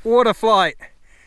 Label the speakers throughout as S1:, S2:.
S1: What a flight!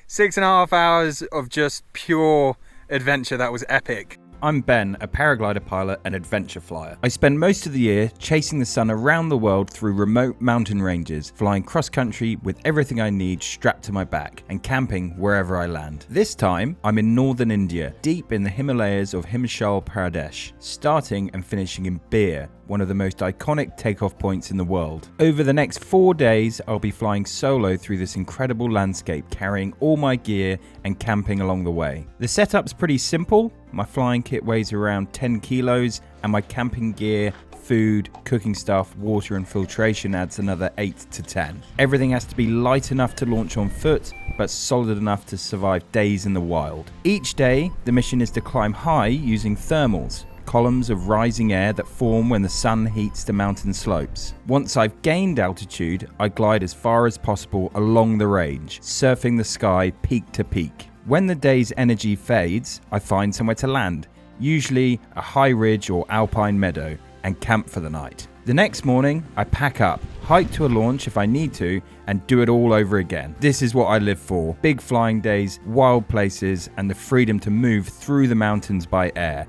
S1: 6.5 hours of just pure adventure. That was epic.
S2: I'm Ben, a paraglider pilot and adventure flyer. I spend most of the year chasing the sun around the world through remote mountain ranges, flying cross-country with everything I need strapped to my back, and camping wherever I land. This time, I'm in northern India, deep in the Himalayas of Himachal Pradesh, starting and finishing in Bir, one of the most iconic takeoff points in the world. Over the next 4 days, I'll be flying solo through this incredible landscape, carrying all my gear and camping along the way. The setup's pretty simple. My flying kit weighs around 10 kilos and my camping gear, food, cooking stuff, water and filtration adds another 8 to 10. Everything has to be light enough to launch on foot, but solid enough to survive days in the wild. Each day, the mission is to climb high using thermals, columns of rising air that form when the sun heats the mountain slopes. Once I've gained altitude, I glide as far as possible along the range, surfing the sky peak to peak. When the day's energy fades, I find somewhere to land, usually a high ridge or alpine meadow, and camp for the night. The next morning, I pack up, hike to a launch if I need to, and do it all over again. This is what I live for: big flying days, wild places, and the freedom to move through the mountains by air.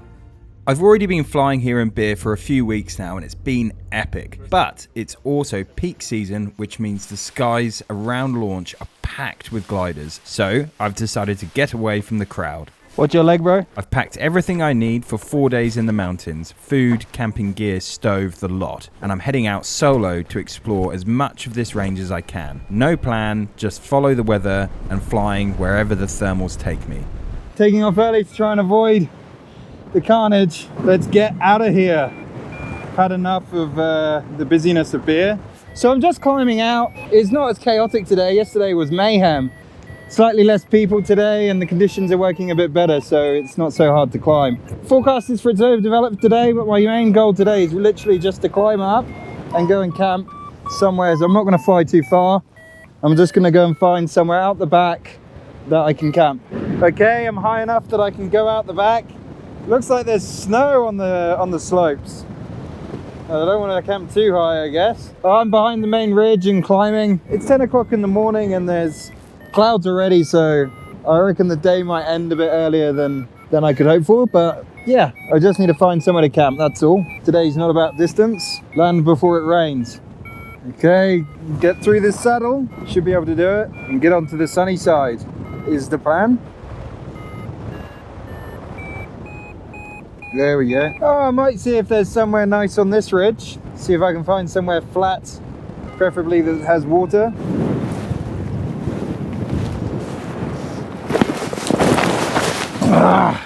S2: I've already been flying here in Bir for a few weeks now and it's been epic, but it's also peak season, which means the skies around launch are packed with gliders. So I've decided to get away from the crowd.
S1: What's your leg, bro?
S2: I've packed everything I need for 4 days in the mountains: food, camping gear, stove, the lot. And I'm heading out solo to explore as much of this range as I can. No plan, just follow the weather and flying wherever the thermals take me.
S1: Taking off early to try and avoid the carnage. Let's get out of here. Had enough of the busyness of Bir. So I'm just climbing out. It's not as chaotic today. Yesterday was mayhem. Slightly less people today and the conditions are working a bit better, so it's not so hard to climb. Forecast is for it to overdevelop today, but my main goal today is literally just to climb up and go and camp somewhere. So I'm not going to fly too far. I'm just going to go and find somewhere out the back that I can camp. Okay, I'm high enough that I can go out the back. Looks like there's snow on the slopes. I don't want to camp too high, I guess. I'm behind the main ridge and climbing. It's 10 o'clock in the morning and there's clouds already, so I reckon the day might end a bit earlier than I could hope for, but yeah, I just need to find somewhere to camp, that's all. Today's not about distance. Land before it rains. Okay, get through this saddle, should be able to do it, and get onto the sunny side is the plan. There we go. Oh, I might see if there's somewhere nice on this ridge. See if I can find somewhere flat, preferably that has water. Ah,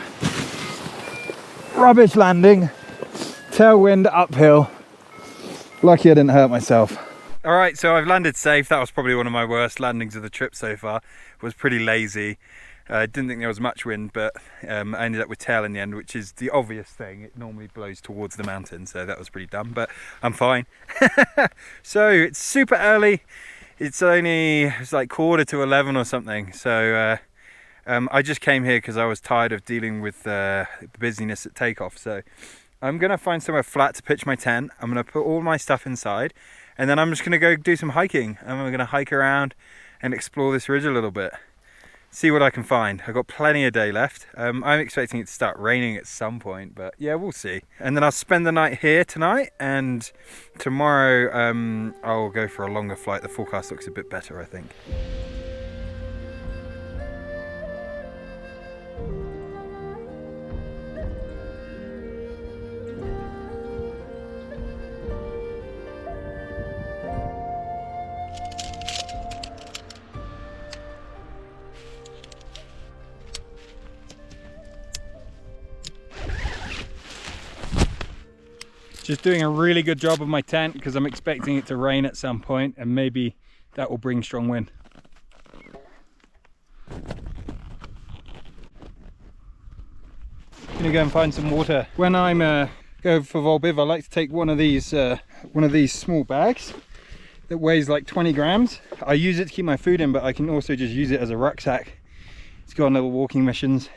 S1: rubbish landing. Tailwind uphill. Lucky I didn't hurt myself. All right, so I've landed safe. That was probably one of my worst landings of the trip so far. I was pretty lazy. I didn't think there was much wind, but I ended up with tail in the end, which is the obvious thing. It normally blows towards the mountain, so that was pretty dumb, but I'm fine. So it's super early. It's like 11:15 or something. So I just came here because I was tired of dealing with the busyness at takeoff. So I'm going to find somewhere flat to pitch my tent. I'm going to put all my stuff inside, and then I'm just going to go do some hiking. I'm going to hike around and explore this ridge a little bit. See what I can find. I've got plenty of day left. I'm expecting it to start raining at some point, but yeah, we'll see. And then I'll spend the night here tonight, and tomorrow I'll go for a longer flight. The forecast looks a bit better, I think. Just doing a really good job of my tent because I'm expecting it to rain at some point, and maybe that will bring strong wind. Gonna go and find some water. When I'm going for Volbiv, I like to take one of these small bags that weighs like 20 grams. I use it to keep my food in, but I can also just use it as a rucksack. It's got on little walking missions.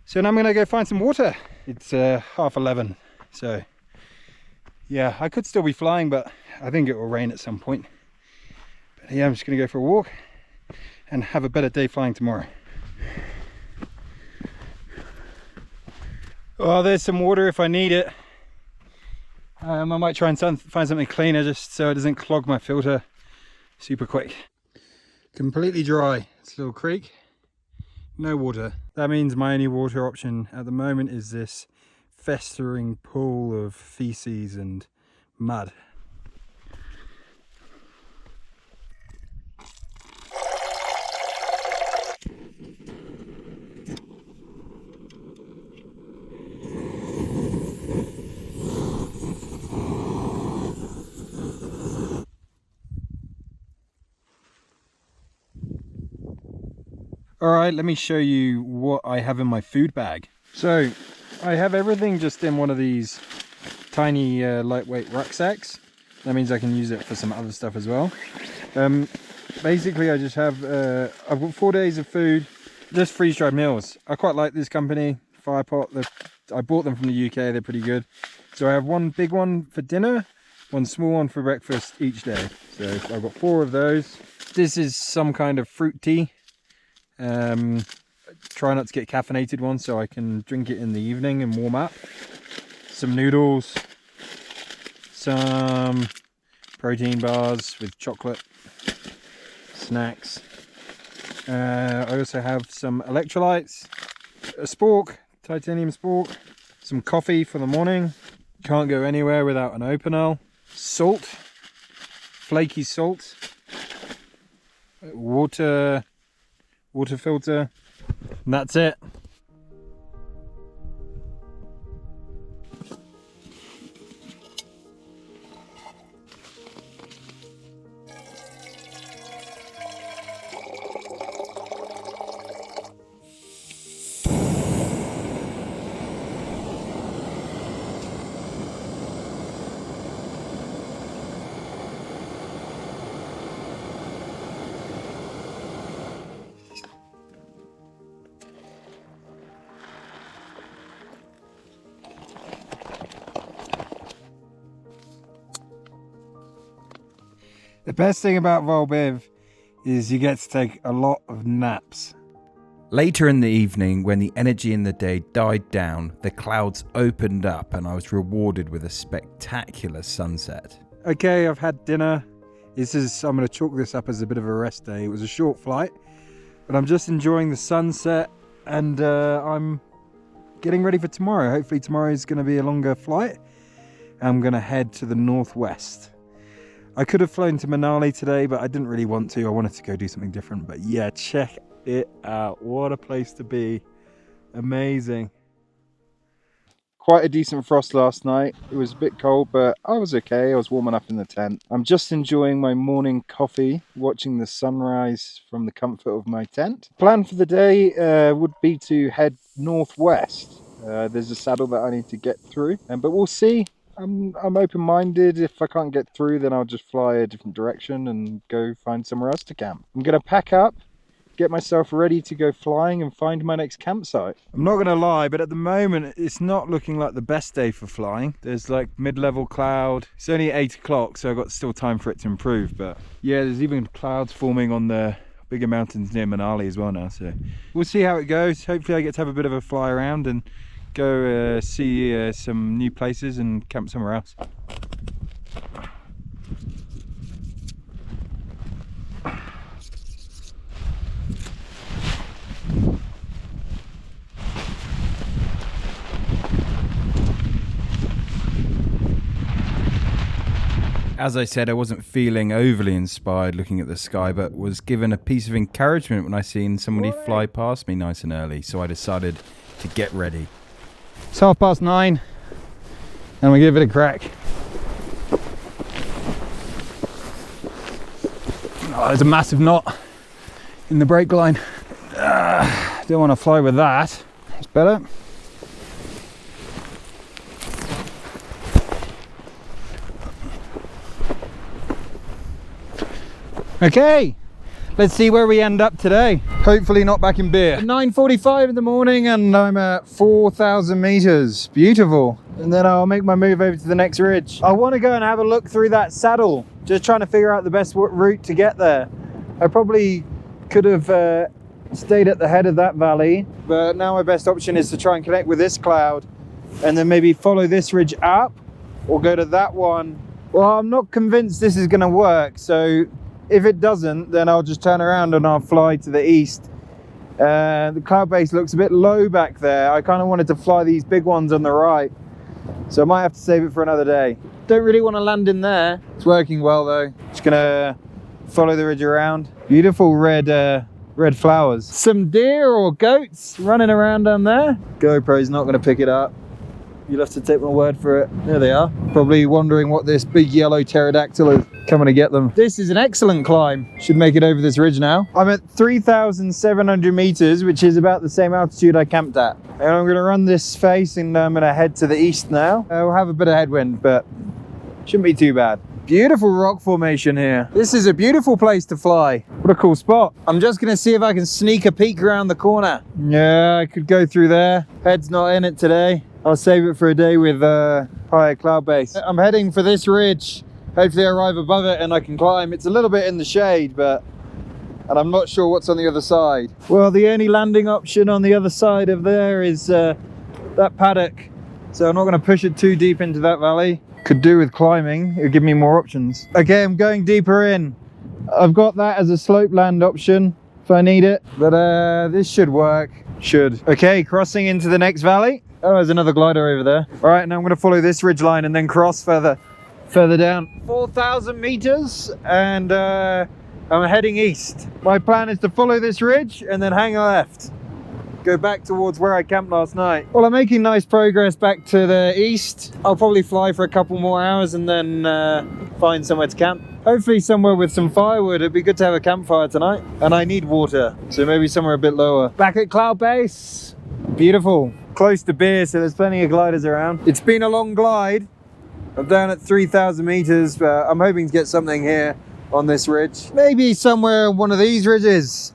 S1: So now I'm gonna go find some water. It's 11:30. So yeah, I could still be flying, but I think it will rain at some point. But yeah, I'm just gonna go for a walk and have a better day flying tomorrow. Oh, there's some water if I need it. I might try and find something cleaner just so it doesn't clog my filter super quick. Completely dry. It's a little creek. No water. That means my only water option at the moment is this festering pool of feces and mud. Alright, let me show you what I have in my food bag. So, I have everything just in one of these tiny lightweight rucksacks. That means I can use it for some other stuff as well. Basically I just have, I've got 4 days of food, just freeze-dried meals. I quite like this company, Firepot. I bought them from the UK, they're pretty good. So I have one big one for dinner, one small one for breakfast each day. So I've got 4 of those. This is some kind of fruit tea. Try not to get caffeinated one so I can drink it in the evening and warm up. Some noodles, some protein bars with chocolate, snacks. I also have some electrolytes, a spork, titanium spork, some coffee for the morning. Can't go anywhere without an openal. Salt, flaky salt, water filter, and that's it. The best thing about Vol Biv is you get to take a lot of naps.
S2: Later in the evening, when the energy in the day died down, the clouds opened up and I was rewarded with a spectacular sunset.
S1: Okay, I've had dinner. I'm going to chalk this up as a bit of a rest day. It was a short flight, but I'm just enjoying the sunset and I'm getting ready for tomorrow. Hopefully tomorrow is going to be a longer flight. I'm going to head to the northwest. I could have flown to Manali today, but I didn't really want to. I wanted to go do something different. But yeah, check it out. What a place to be. Amazing. Quite a decent frost last night. It was a bit cold, but I was okay. I was warm enough in the tent. I'm just enjoying my morning coffee, watching the sunrise from the comfort of my tent. Plan for the day would be to head northwest. There's a saddle that I need to get through, but we'll see. I'm open-minded. If I can't get through, then I'll just fly a different direction and go find somewhere else to camp. I'm going to pack up, get myself ready to go flying and find my next campsite. I'm not going to lie, but at the moment it's not looking like the best day for flying. There's like mid-level cloud. It's only 8 o'clock, so I've got still time for it to improve. But yeah, there's even clouds forming on the bigger mountains near Manali as well now. So we'll see how it goes. Hopefully I get to have a bit of a fly around and go see some new places and camp somewhere else.
S2: As I said, I wasn't feeling overly inspired looking at the sky, but was given a piece of encouragement when I seen somebody fly past me nice and early, so I decided to get ready.
S1: It's 9:30 and we give it a crack. Oh, there's a massive knot in the brake line. Don't want to fly with that. It's better. Okay, let's see where we end up today. Hopefully not back in beer. 9:45 in the morning and I'm at 4,000 meters. Beautiful. And then I'll make my move over to the next ridge. I want to go and have a look through that saddle. Just trying to figure out the best route to get there. I probably Could have stayed at the head of that valley, but now my best option is to try and connect with this cloud and then maybe follow this ridge up or go to that one. Well, I'm not convinced this is going to work, so if it doesn't, then I'll just turn around and I'll fly to the east. The cloud base looks a bit low back there. I kind of wanted to fly these big ones on the right, so I might have to save it for another day. Don't really want to land in there. It's working well though. Just gonna follow the ridge around. Beautiful red flowers. Some deer or goats running around down there. GoPro's not gonna pick it up. You'll have to take my word for it. There they are. Probably wondering what this big yellow pterodactyl is coming to get them. This is an excellent climb. Should make it over this ridge now. I'm at 3,700 meters, which is about the same altitude I camped at. And I'm gonna run this face and I'm gonna head to the east now. We'll have a bit of headwind, but shouldn't be too bad. Beautiful rock formation here. This is a beautiful place to fly. What a cool spot. I'm just gonna see if I can sneak a peek around the corner. Yeah, I could go through there. Head's not in it today. I'll save it for a day with higher cloud base. I'm heading for this ridge. Hopefully I arrive above it and I can climb. It's a little bit in the shade, and I'm not sure what's on the other side. Well, the only landing option on the other side of there is that paddock. So I'm not gonna push it too deep into that valley. Could do with climbing, it'll give me more options. Okay, I'm going deeper in. I've got that as a slope land option if I need it, but this should work. Should. Okay, crossing into the next valley. Oh, there's another glider over there. All right, now I'm gonna follow this ridge line and then cross further down. 4,000 meters and I'm heading east. My plan is to follow this ridge and then hang a left. Go back towards where I camped last night. Well, I'm making nice progress back to the east. I'll probably fly for a couple more hours and then find somewhere to camp. Hopefully somewhere with some firewood. It'd be good to have a campfire tonight. And I need water, so maybe somewhere a bit lower. Back at cloud base. Beautiful. Close to beer, so there's plenty of gliders around. It's been a long glide. I'm down at 3,000 meters, but I'm hoping to get something here on this ridge. Maybe somewhere on one of these ridges.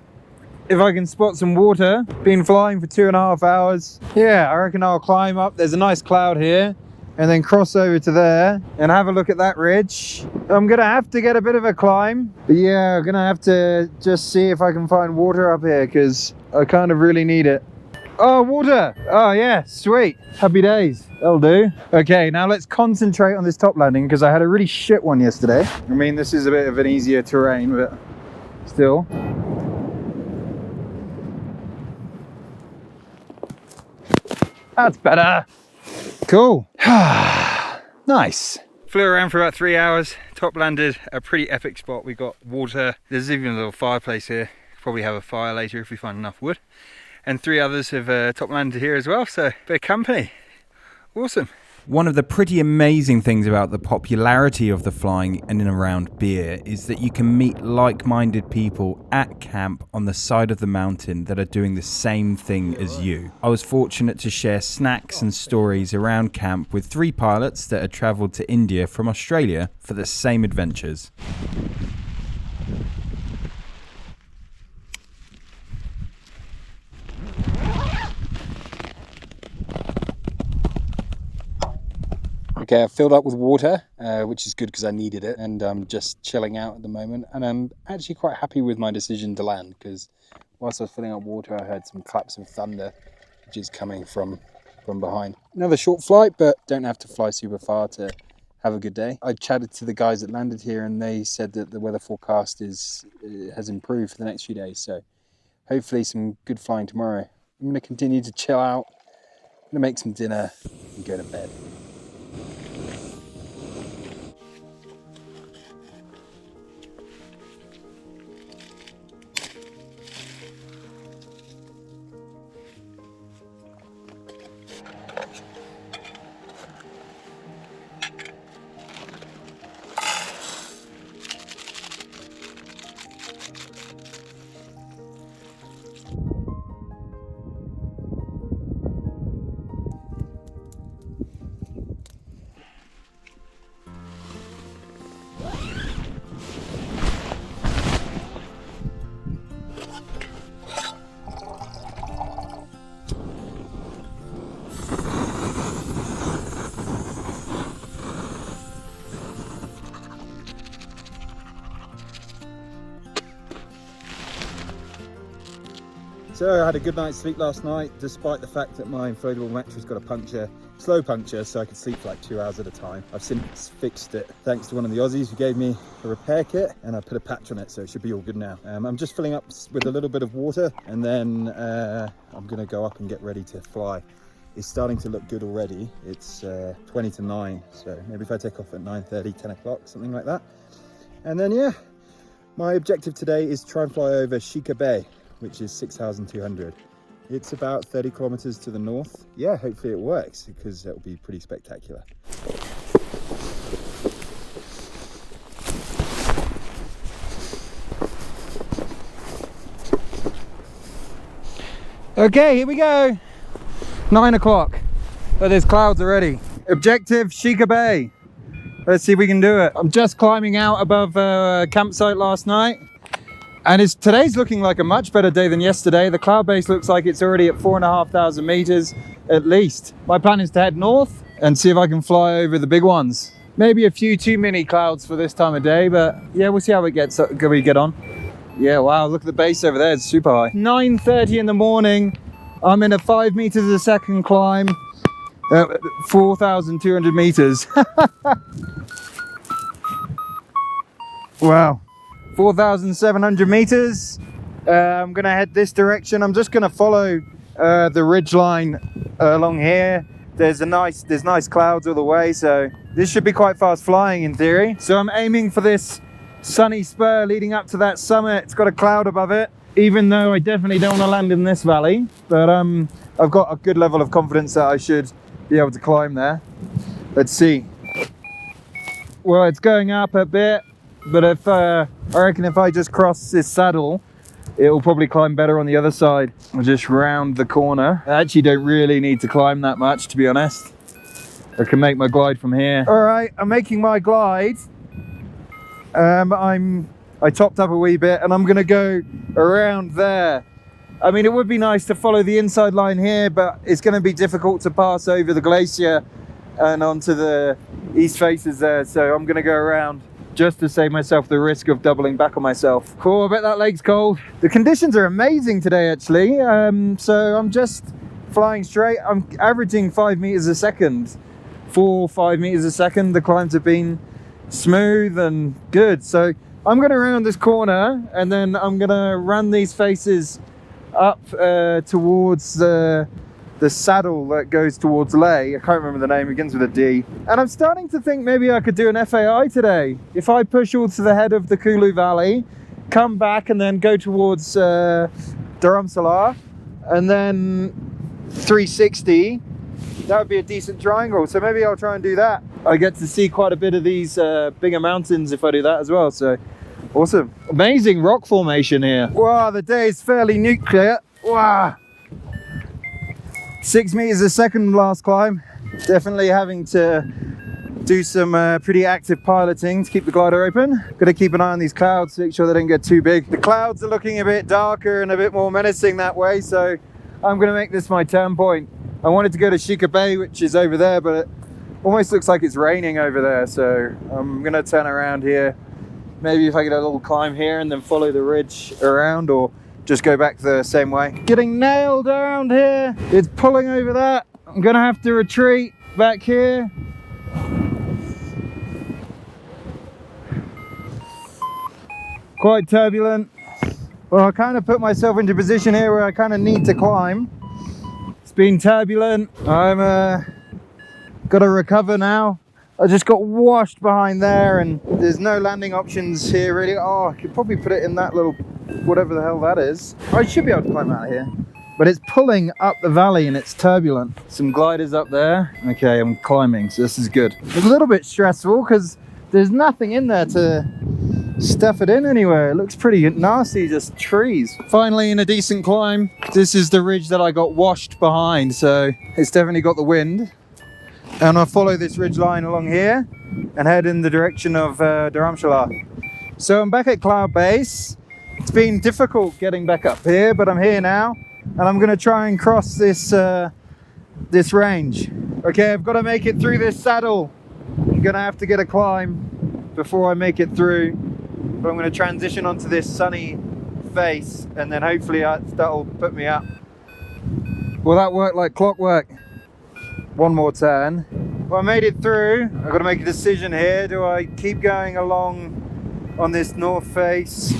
S1: If I can spot some water. Been flying for 2.5 hours. Yeah, I reckon I'll climb up. There's a nice cloud here and then cross over to there and have a look at that ridge. I'm gonna have to get a bit of a climb, but yeah, I'm gonna have to just see if I can find water up here because I kind of really need it. Oh, water. Oh yeah, sweet. Happy days. That'll do. Okay, now let's concentrate on this top landing because I had a really shit one yesterday. I mean, this is a bit of an easier terrain, but still. That's better. Cool. Nice. Flew around for about 3 hours. Top landed a pretty epic spot. We got water. There's even a little fireplace here. Probably have a fire later if we find enough wood. And 3 others have top landed here as well, so bit of company. Awesome.
S2: One of the pretty amazing things about the popularity of the flying in and around Beer is that you can meet like-minded people at camp on the side of the mountain that are doing the same thing as you. I was fortunate to share snacks and stories around camp with 3 pilots that had travelled to India from Australia for the same adventures.
S3: Okay, I've filled up with water, which is good because I needed it, and I'm just chilling out at the moment. And I'm actually quite happy with my decision to land because whilst I was filling up water, I heard some claps of thunder, which is coming from behind. Another short flight, but don't have to fly super far to have a good day. I chatted to the guys that landed here, and they said that the weather forecast has improved for the next few days. So hopefully some good flying tomorrow. I'm going to continue to chill out. I'm going to make some dinner and go to bed.
S1: So I had a good night's sleep last night, despite the fact that my inflatable mattress got a puncture, slow puncture, so I could sleep for like 2 hours at a time. I've since fixed it thanks to one of the Aussies who gave me a repair kit, and I put a patch on it, so it should be all good now. I'm just filling up with a little bit of water, and then I'm gonna go up and get ready to fly. It's starting to look good already. It's 20 to 9, so maybe if I take off at 9:30, 10 o'clock, something like that. And then yeah, my objective today is try and fly over Shika Bay, which is 6,200. It's about 30 kilometers to the north. Yeah, hopefully it works, because that will be pretty spectacular. Okay, here we go. 9 o'clock. Oh, there's clouds already. Objective, Shika Bay. Let's see if we can do it. I'm just climbing out above campsite last night. And today's looking like a much better day than yesterday. The cloud base looks like it's already at 4,500 meters at least. My plan is to head north and see if I can fly over the big ones. Maybe a few too many clouds for this time of day, but yeah, we'll see how we get on. Yeah, wow, look at the base over there, it's super high. 9:30 in the morning, I'm in a 5 meters a second climb at 4,200 meters. Wow. 4,700 meters. I'm gonna head this direction. I'm just gonna follow the ridgeline along here. There's nice clouds all the way, so this should be quite fast flying in theory. So I'm aiming for this sunny spur leading up to that summit. It's got a cloud above it, even though I definitely don't want to land in this valley, but I've got a good level of confidence that I should be able to climb there. Let's see. Well, it's going up a bit, but if I reckon if I just cross this saddle, it will probably climb better on the other side. I'll just round the corner. I actually don't really need to climb that much, to be honest. I can make my glide from here. All right, I'm making my glide. I topped up a wee bit, and I'm gonna go around there. I mean, it would be nice to follow the inside line here, but it's gonna be difficult to pass over the glacier and onto the east faces there, so I'm gonna go around just to save myself the risk of doubling back on myself. Cool, I bet that lake's cold. The conditions are amazing today, actually. So I'm just flying straight. I'm averaging 5 meters a second, 4-5 meters a second. The climbs have been smooth and good. So I'm gonna round this corner, and then I'm gonna run these faces up towards the saddle that goes towards Leh. I can't remember the name, it begins with a D. And I'm starting to think maybe I could do an FAI today. If I push all to the head of the Kulu Valley, come back and then go towards Dharamsala, and then 360, that would be a decent triangle. So maybe I'll try and do that. I get to see quite a bit of these bigger mountains if I do that as well, so awesome. Amazing rock formation here. Wow, the day is fairly nuclear. Wow. 6 meters a second last climb. Definitely having to do some pretty active piloting to keep the glider open. Gotta keep an eye on these clouds to make sure they don't get too big. The clouds are looking a bit darker and a bit more menacing that way, so I'm gonna make this my turn point. I wanted to go to Shika Bay, which is over there, but it almost looks like it's raining over there, so I'm gonna turn around here. Maybe if I get a little climb here and then follow the ridge around, or just go back the same way. Getting nailed around here. It's pulling over that. I'm gonna have to retreat back here. Quite turbulent. Well, I kind of put myself into a position here where I kind of need to climb. It's been turbulent. I'm gotta recover now. I just got washed behind there, and there's no landing options here really. Oh, I could probably put it in that little, whatever the hell that is. I should be able to climb out of here. But it's pulling up the valley and it's turbulent. Some gliders up there. Okay, I'm climbing, so this is good. It's a little bit stressful because there's nothing in there to stuff it in anywhere. It looks pretty nasty, just trees. Finally in a decent climb. This is the ridge that I got washed behind, so it's definitely got the wind. And I'll follow this ridge line along here and head in the direction of Dharamshala. So I'm back at Cloud Base. It's been difficult getting back up here, but I'm here now, and I'm gonna try and cross this this range. Okay, I've got to make it through this saddle. I'm gonna have to get a climb before I make it through, but I'm gonna transition onto this sunny face, and then hopefully that'll put me up. Will that work like clockwork? One more turn. Well, I made it through. I've got to make a decision here. Do I keep going along on this north face,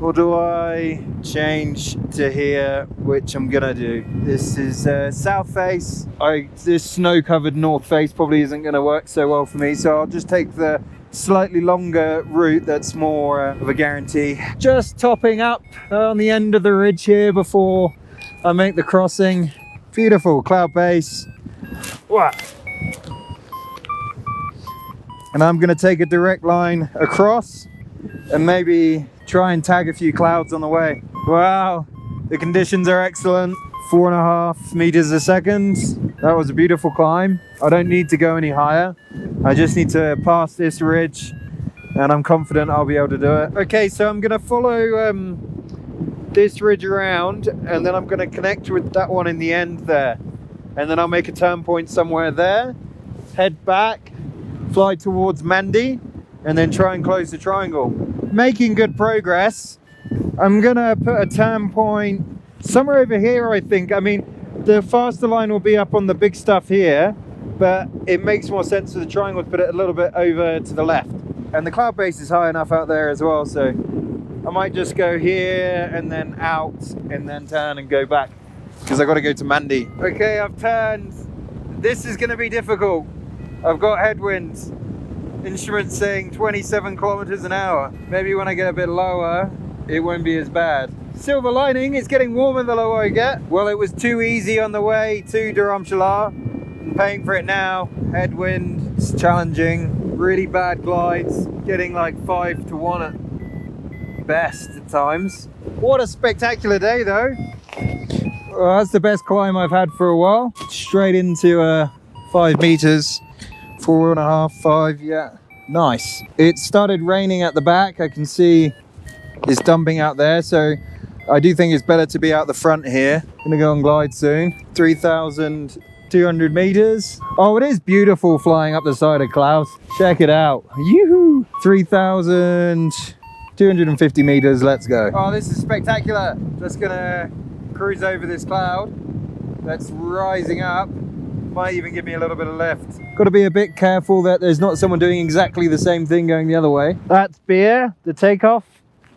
S1: or do I change to here, which I'm gonna do? This is south face. This snow-covered north face probably isn't gonna work so well for me, so I'll just take the slightly longer route that's more of a guarantee. Just topping up on the end of the ridge here before I make the crossing. Beautiful cloud base. Wow. And I'm gonna take a direct line across and maybe try and tag a few clouds on the way. Wow, the conditions are excellent. 4.5 meters a second. That was a beautiful climb. I don't need to go any higher. I just need to pass this ridge and I'm confident I'll be able to do it. Okay, so I'm gonna follow this ridge around and then I'm gonna connect with that one in the end there. And then I'll make a turn point somewhere there, head back, fly towards Mandy, and then try and close the triangle. Making good progress. I'm gonna put a turn point somewhere over here, I think. I mean, the faster line will be up on the big stuff here, but it makes more sense for the triangle to put it a little bit over to the left. And the cloud base is high enough out there as well, so I might just go here and then out and then turn and go back, because I've got to go to Mandy. Okay, I've turned. This is gonna be difficult. I've got headwinds. Instruments saying 27 kilometers an hour. Maybe when I get a bit lower, it won't be as bad. Silver lining, it's getting warmer the lower I get. Well, it was too easy on the way to Dharamshala. I'm paying for it now. Headwind, it's challenging. Really bad glides, getting like 5 to 1 at best at times. What a spectacular day though. Well, that's the best climb I've had for a while. Straight into 5 meters. 4.5, 5, yeah, nice. It started raining at the back. I can see it's dumping out there, so I do think it's better to be out the front here. Gonna go on glide soon. 3,200 meters. Oh, it is beautiful flying up the side of clouds. Check it out. Yoo-hoo! 3,250 meters. Let's go. Oh, this is spectacular. Just gonna cruise over this cloud that's rising up. Might even give me a little bit of lift. Got to be a bit careful that there's not someone doing exactly the same thing going the other way. That's Beer, the takeoff,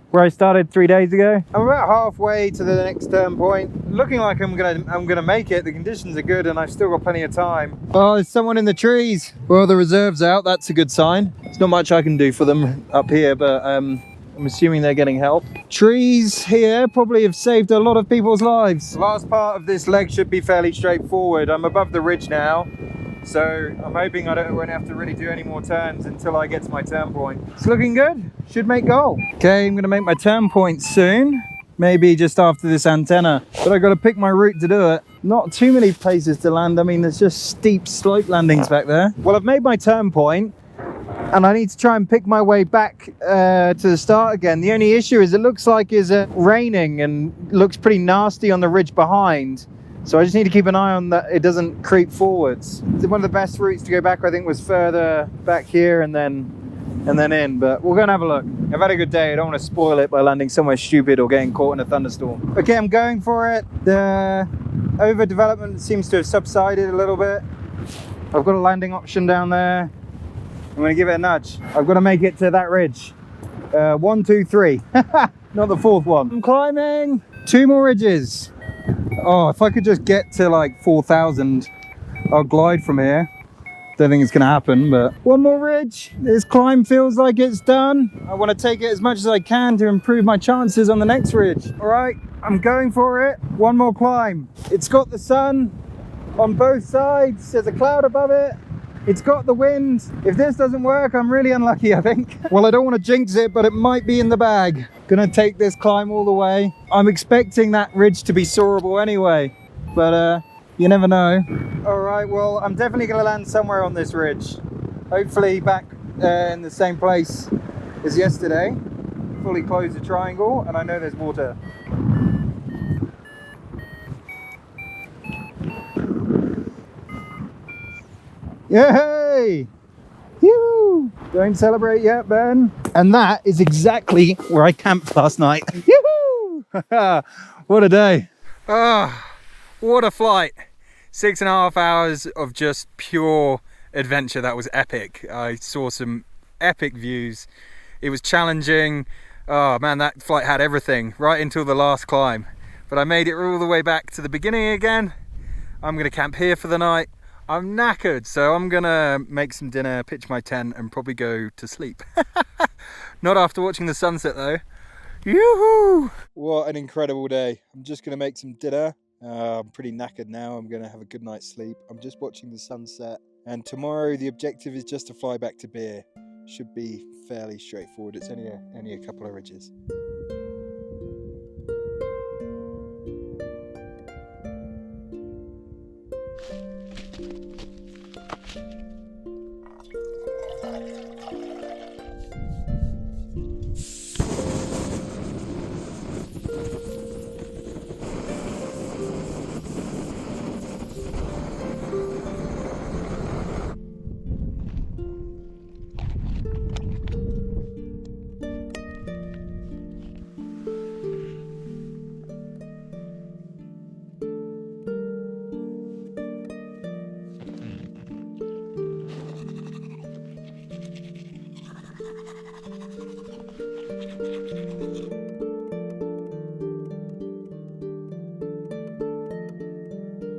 S1: where I started 3 days ago. I'm about halfway to the next turn point. Looking like I'm gonna make it. The conditions are good and I've still got plenty of time. Oh, there's someone in the trees. Well, the reserve's out. That's a good sign. There's not much I can do for them up here, but I'm assuming they're getting help. Trees here probably have saved a lot of people's lives. The last part of this leg should be fairly straightforward. I'm above the ridge now, so I'm hoping I won't have to really do any more turns until I get to my turn point. It's looking good. Should make goal. Okay, I'm gonna make my turn point soon. Maybe just after this antenna, but I got to pick my route to do it. Not too many places to land. I mean, there's just steep slope landings back there. Well, I've made my turn point. And I need to try and pick my way back to the start again. The only issue is it looks like it's raining and looks pretty nasty on the ridge behind. So I just need to keep an eye on that it doesn't creep forwards. One of the best routes to go back, I think, was further back here and then in. But we're gonna have a look. I've had a good day. I don't want to spoil it by landing somewhere stupid or getting caught in a thunderstorm. Okay, I'm going for it. The overdevelopment seems to have subsided a little bit. I've got a landing option down there. I'm going to give it a nudge. I've got to make it to that ridge. 1, 2, 3. Not the fourth one. I'm climbing. 2 more ridges. Oh, if I could just get to like 4,000, I'll glide from here. Don't think it's going to happen, but 1 more ridge. This climb feels like it's done. I want to take it as much as I can to improve my chances on the next ridge. All right, I'm going for it. 1 more climb. It's got the sun on both sides. There's a cloud above it. It's got the wind. If this doesn't work, I'm really unlucky, I think. Well, I don't want to jinx it, but it might be in the bag. Gonna take this climb all the way. I'm expecting that ridge to be soarable anyway, but you never know. All right, well, I'm definitely gonna land somewhere on this ridge. Hopefully back in the same place as yesterday. Fully close the triangle, and I know there's water. Yay! Yoo! Don't celebrate yet, Ben. And that is exactly where I camped last night. Yoo-hoo! What a day. Ah, what a flight. 6.5 hours of just pure adventure. That was epic. I saw some epic views. It was challenging. Oh man, that flight had everything right until the last climb. But I made it all the way back to the beginning again. I'm gonna camp here for the night. I'm knackered, so I'm gonna make some dinner, pitch my tent, and probably go to sleep. Not after watching the sunset though. Yoo-hoo! What an incredible day. I'm just gonna make some dinner. I'm pretty knackered now. I'm gonna have a good night's sleep. I'm just watching the sunset. And tomorrow the objective is just to fly back to Beer. Should be fairly straightforward. It's only a couple of ridges.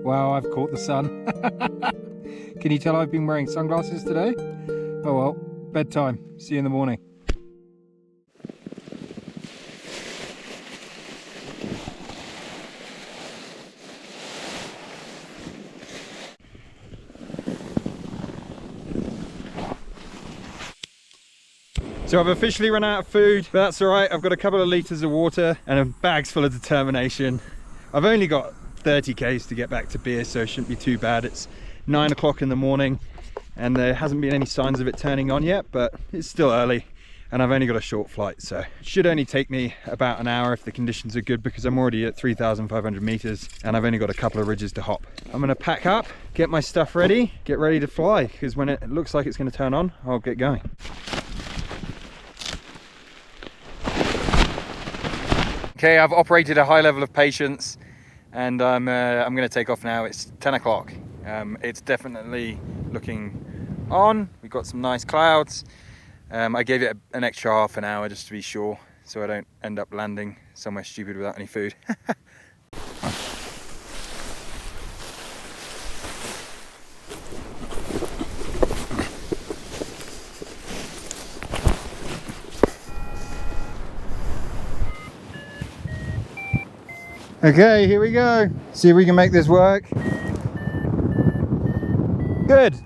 S1: Wow, I've caught the sun. Can you tell I've been wearing sunglasses today? Oh well, bedtime. See you in the morning. So I've officially run out of food, but that's all right. I've got a couple of litres of water and a bag's full of determination. I've only got 30 k's to get back to Beer, so it shouldn't be too bad. It's 9 o'clock in the morning and there hasn't been any signs of it turning on yet, but it's still early and I've only got a short flight, so it should only take me about an hour if the conditions are good, because I'm already at 3,500 meters and I've only got a couple of ridges to hop. I'm gonna pack up, get my stuff ready, get ready to fly, because when it looks like it's going to turn on, I'll get going. Okay, I've operated a high level of patience and I'm going to take off now. It's 10 o'clock. It's definitely looking on. We've got some nice clouds. I gave it an extra half an hour just to be sure, so I don't end up landing somewhere stupid without any food. Okay, here we go. See if we can make this work. Good.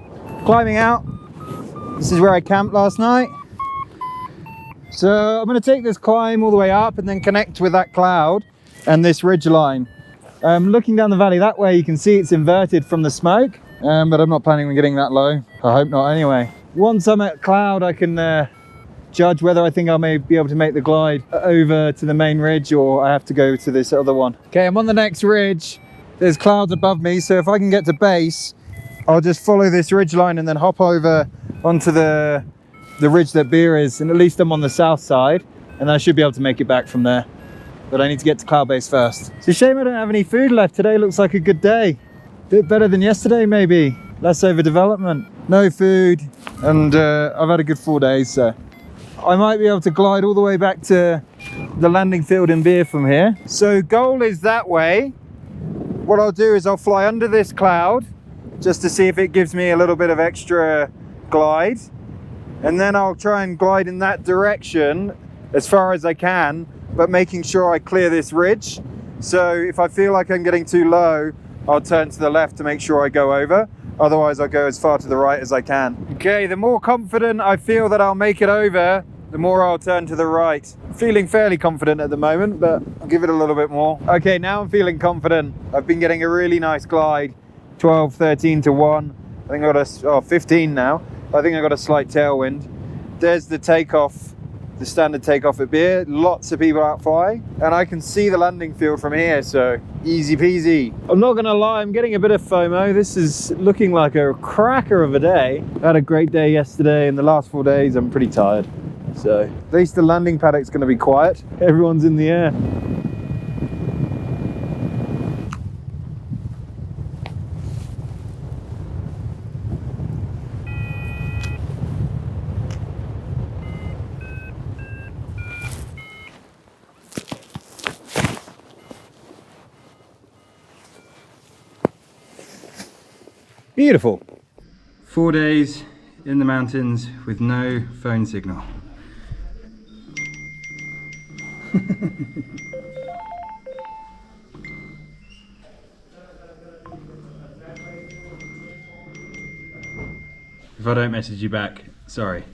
S1: Climbing out. This is where I camped last night. So I'm going to take this climb all the way up and then connect with that cloud and this ridge line. Looking down the valley that way, you can see it's inverted from the smoke, but I'm not planning on getting that low. I hope not anyway. Once I'm at cloud, I can judge whether I think I may be able to make the glide over to the main ridge or I have to go to this other one. Okay, I'm on the next ridge. There's clouds above me, so if I can get to base, I'll just follow this ridge line and then hop over onto the ridge that Beer is, and at least I'm on the south side and I should be able to make it back from there. But I need to get to cloud base first. It's a shame I don't have any food left. Today looks like a good day. Bit better than yesterday maybe. Less overdevelopment. No food, and I've had a good 4 days, so I might be able to glide all the way back to the landing field in Beer from here. So goal is that way. What I'll do is I'll fly under this cloud just to see if it gives me a little bit of extra glide. And then I'll try and glide in that direction as far as I can, but making sure I clear this ridge. So if I feel like I'm getting too low, I'll turn to the left to make sure I go over. Otherwise, I'll go as far to the right as I can. Okay, the more confident I feel that I'll make it over, the more I'll turn to the right. Feeling fairly confident at the moment, but I'll give it a little bit more. Okay, now I'm feeling confident. I've been getting a really nice glide, 12, 13 to 1. I think I got 15 now. I think I got a slight tailwind. There's the takeoff, the standard takeoff at Beer. Lots of people out flying, and I can see the landing field from here, so easy peasy. I'm not gonna lie, I'm getting a bit of FOMO. This is looking like a cracker of a day. I had a great day yesterday, and the last 4 days I'm pretty tired. So at least the landing paddock's gonna be quiet. Everyone's in the air. Beautiful. 4 days in the mountains with no phone signal. If I don't message you back, sorry.